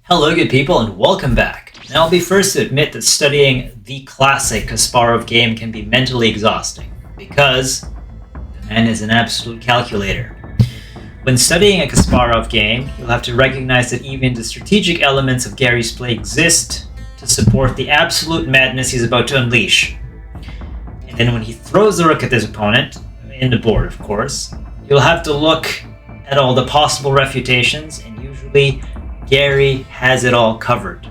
Hello good people and welcome back. Now I'll be first to admit that studying the classic Kasparov game can be mentally exhausting because the man is an absolute calculator. When studying a Kasparov game, you'll have to recognize that even the strategic elements of Garry's play exist to support the absolute madness he's about to unleash. And then when he throws the rook at his opponent, in the board of course, you'll have to look at all the possible refutations, and usually Garry has it all covered.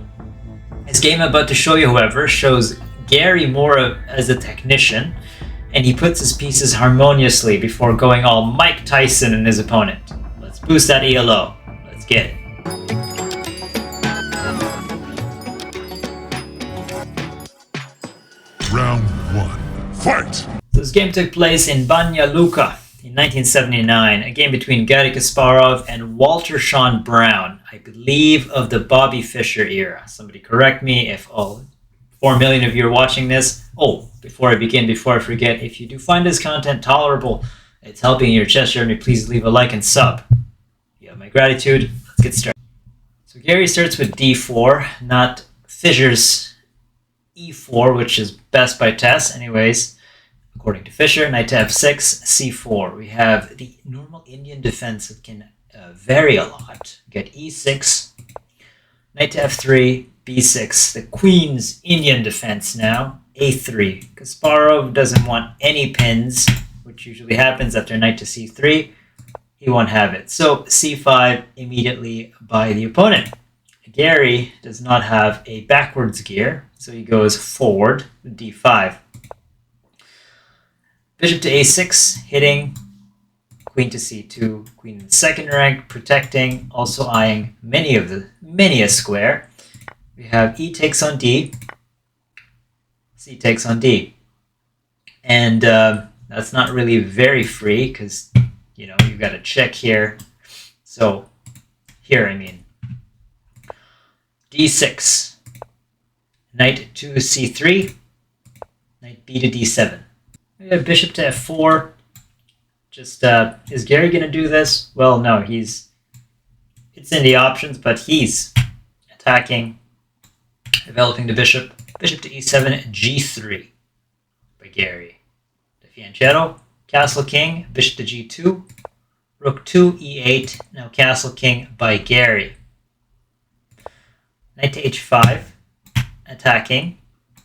This game I'm about to show you, however, shows Garry more as a technician, and he puts his pieces harmoniously before going all Mike Tyson and his opponent. Let's boost that ELO. Let's get it. Round 1. Fight! So this game took place in Banja Luka in 1979, a game between Garry Kasparov and Walter Shawn Brown, I believe of the Bobby Fischer era. Somebody correct me if all 4 million of you are watching this. Oh, before I begin, before I forget, if you do find this content tolerable, it's helping your chess journey, please leave a like and sub. You have my gratitude. Let's get started. So Garry starts with d4, not Fischer's e4, which is best by Tess. Anyways, according to Fischer, knight to f6, c4. We have the normal Indian defense that can vary a lot. Get e6, knight to f3, b6. The queen's Indian defense now, a3. Kasparov doesn't want any pins, which usually happens after knight to c3. He won't have it. So c5 immediately by the opponent. Garry does not have a backwards gear, so he goes forward with d5. Bishop to a6, hitting, queen to c2, queen in the second rank, protecting, also eyeing many a square. We have e takes on d, c takes on d. And that's not really very free because, you know, you've got a check here. So here, I mean, d6, knight to c3, knight b to d7. We have bishop to f4. Just, is Garry going to do this? Well, no, it's in the options, but he's attacking, developing the bishop. Bishop to e7, g3 by Garry. The fianchetto, castle king, bishop to g2, rook to e8, now castle king by Garry. Knight to h5, attacking.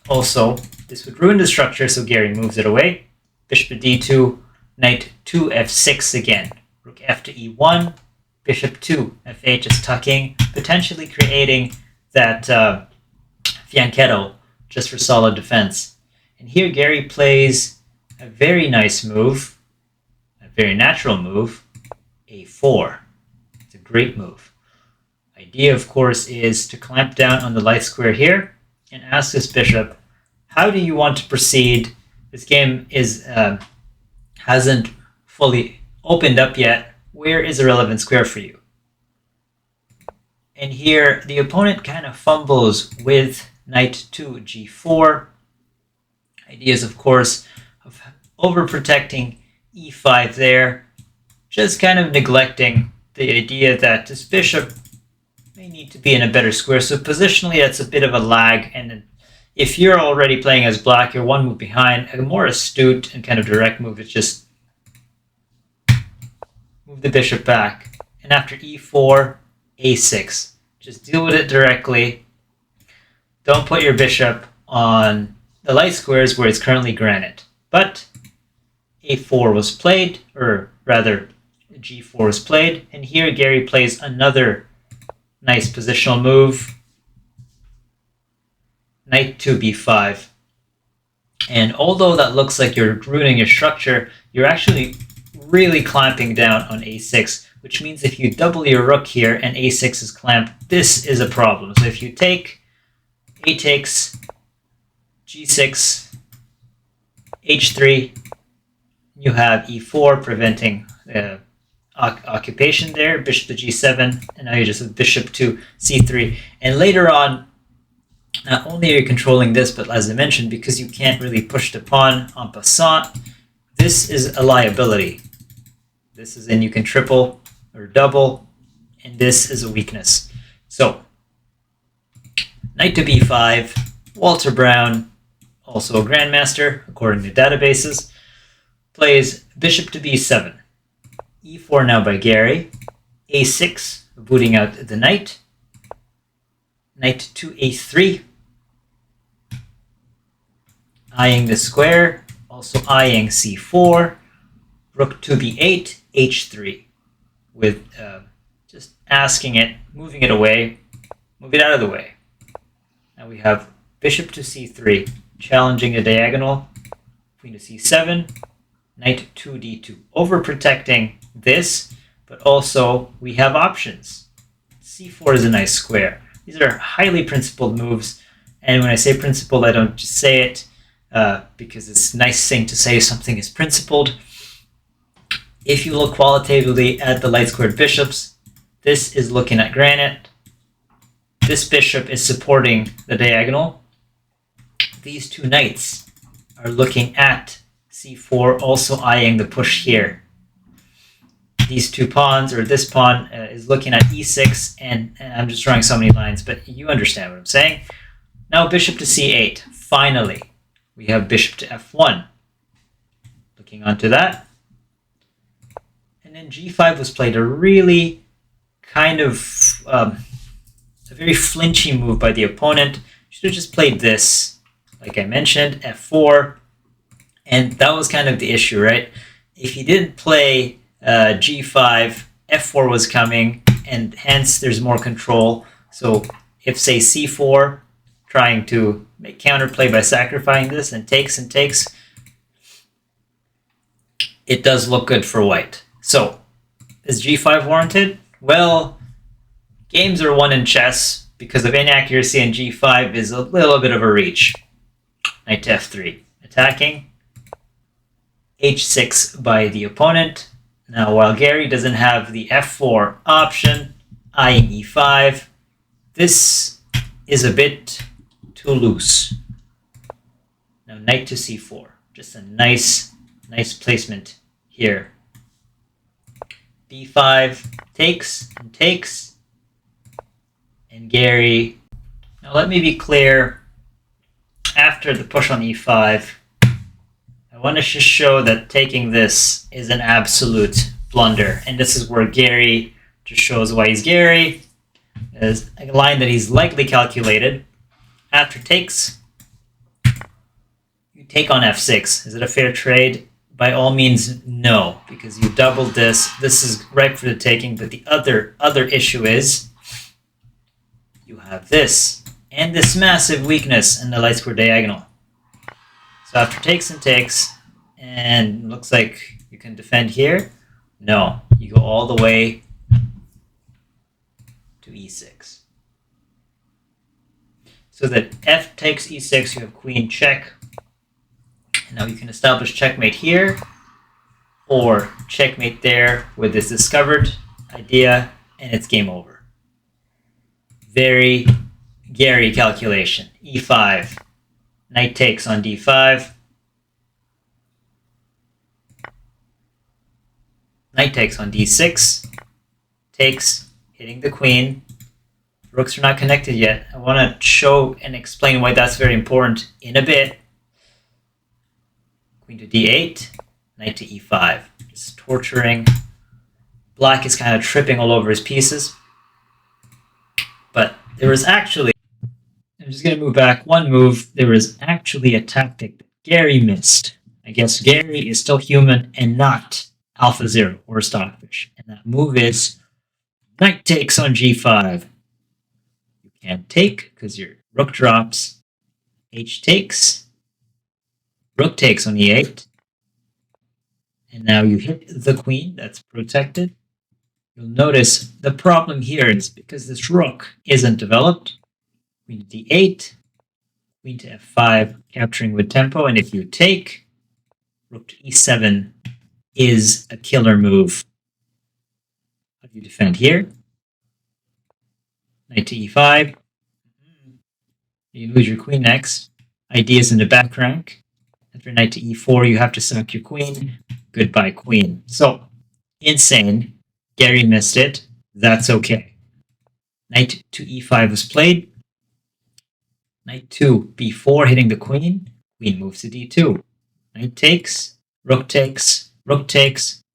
Also, this would ruin the structure, so Garry moves it away. Bishop to d2, knight to f6 again. Rook f to e1, bishop to f8, just tucking, potentially creating that fianchetto just for solid defense. And here Garry plays a very nice move, a very natural move, a4. It's a great move. Idea, of course, is to clamp down on the light square here and ask this bishop, how do you want to proceed? This game hasn't fully opened up yet. Where is a relevant square for you? And here, the opponent kind of fumbles with knight to g4. Ideas, of course, of overprotecting e5 there. Just kind of neglecting the idea that this bishop may need to be in a better square. So positionally, that's a bit of a lag, and if you're already playing as black, you're one move behind. A more astute and kind of direct move is just move the bishop back. And after e4, a6. Just deal with it directly. Don't put your bishop on the light squares where it's currently granite. But a4 was played, or rather g4 was played. And here Garry plays another nice positional move. Knight to b5. And although that looks like you're ruining your structure, you're actually really clamping down on a6, which means if you double your rook here and a6 is clamped, this is a problem. So if you take a takes, g6, h3, you have e4 preventing occupation there, bishop to g7, and now you just have bishop to c3. And later on, not only are you controlling this, but as I mentioned, because you can't really push the pawn en passant, this is a liability. This is in you can triple or double, and this is a weakness. So Knight to b5. Walter Brown, also a grandmaster according to databases, plays bishop to b7. e4 now by Garry. a6, booting out the knight. Knight to a3. Eyeing the square, also eyeing c4. Rook to b8, h3. With just asking it, moving it away, move it out of the way. Now we have bishop to c3, challenging the diagonal. Queen to c7, knight to d2. Overprotecting this, but also we have options. c4 is a nice square. These are highly principled moves, and when I say principled, I don't just say it because it's a nice thing to say something is principled. If you look qualitatively at the light squared bishops, this is looking at granite. This bishop is supporting the diagonal. These two knights are looking at c4, also eyeing the push here. These two pawns, or this pawn, is looking at e6, and I'm just drawing so many lines, but you understand what I'm saying. Now bishop to c8. Finally, we have bishop to f1. Looking onto that. And then g5 was played, a really kind of a very flinchy move by the opponent. Should have just played this, like I mentioned, f4. And that was kind of the issue, right? If he didn't play g5, f4 was coming, and hence there's more control. So if, say, c4, trying to make counterplay by sacrificing this and takes, it does look good for white. So, is g5 warranted? Well, games are won in chess because of inaccuracy, and g5 is a little bit of a reach. Knight to f3. Attacking. h6 by the opponent. Now, while Garry doesn't have the f4 option, eyeing e5, this is a bit too loose. Now, knight to c4. Just a nice placement here. b5 takes, and Garry. Now let me be clear, after the push on e5, I want to just show that taking this is an absolute blunder, and this is where Garry just shows why he's Garry. There's a line that he's likely calculated. After takes, you take on f6. Is it a fair trade? By all means, no, because you doubled this. This is ripe for the taking, but the other issue is you have this and this massive weakness in the light square diagonal. So after takes, and looks like you can defend here. No, you go all the way to e6. So that f takes e6, you have queen check. Now you can establish checkmate here, or checkmate there with this discovered idea, and it's game over. Very Garry calculation. e5, knight takes on d5, knight takes on d6, takes, hitting the queen. Rooks are not connected yet. I want to show and explain why that's very important in a bit. Queen to d8, knight to e5. Just torturing. Black is kind of tripping all over his pieces. But there was actually, I'm just going to move back one move, there was actually a tactic that Garry missed. I guess Garry is still human and not AlphaZero or Stockfish. And that move is knight takes on g5. You can't take because your rook drops. H takes. Rook takes on e8. And now you hit the queen. That's protected. You'll notice the problem here is because this rook isn't developed. Queen to d8. Queen to f5, capturing with tempo. And if you take, rook to e7 is a killer move. How do you defend here? Knight to e5. You lose your queen next. Ideas in the back rank. After knight to e4, you have to sack your queen. Goodbye, queen. So, insane. Garry missed it. That's okay. Knight to e5 was played. Knight 2, b4, hitting the queen. Queen moves to d2. Knight takes, rook takes,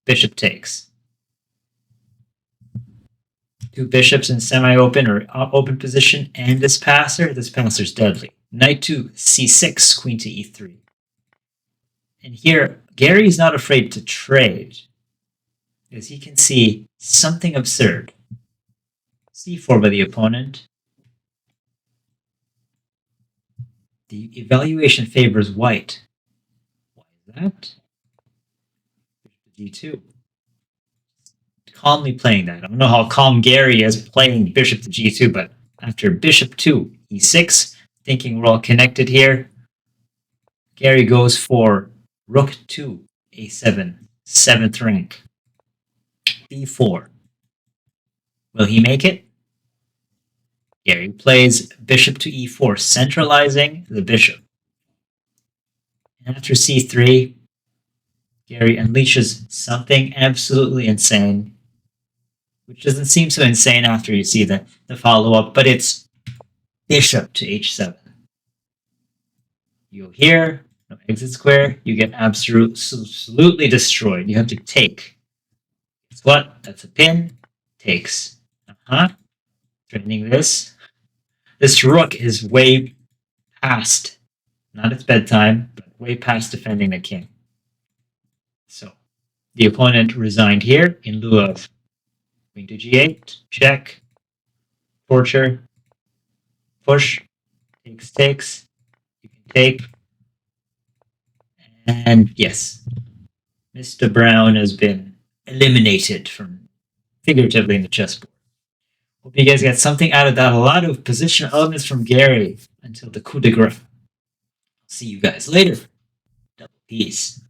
bishop takes. Two bishops in semi-open or open position, and this passer. This passer's deadly. Knight to c6, queen to e3. And here, Gary's not afraid to trade, because he can see something absurd. c4 by the opponent. The evaluation favors white. Why is that? d2. Calmly playing that. I don't know how calm Gary is playing bishop to g2, but after bishop 2, e6, thinking we're all connected here, Gary goes for rook 2, a7, 7th rank, b4. Will he make it? Gary plays bishop to e4, centralizing the bishop. And after c3, Gary unleashes something absolutely insane, which doesn't seem so insane after you see the follow-up, but it's bishop to h7. You go here, no exit square, you get absolutely destroyed. You have to take. Guess what? That's a pin. Takes. Threatening this. This rook is way past, not its bedtime, but way past defending the king. So, the opponent resigned here in lieu of queen to g8, check, torture, push, takes, you can take, and yes, Mr. Brown has been eliminated from figuratively in the chessboard. Hope you guys got something out of that. A lot of position elements from Gary until the coup de grace. See you guys later. Double peace.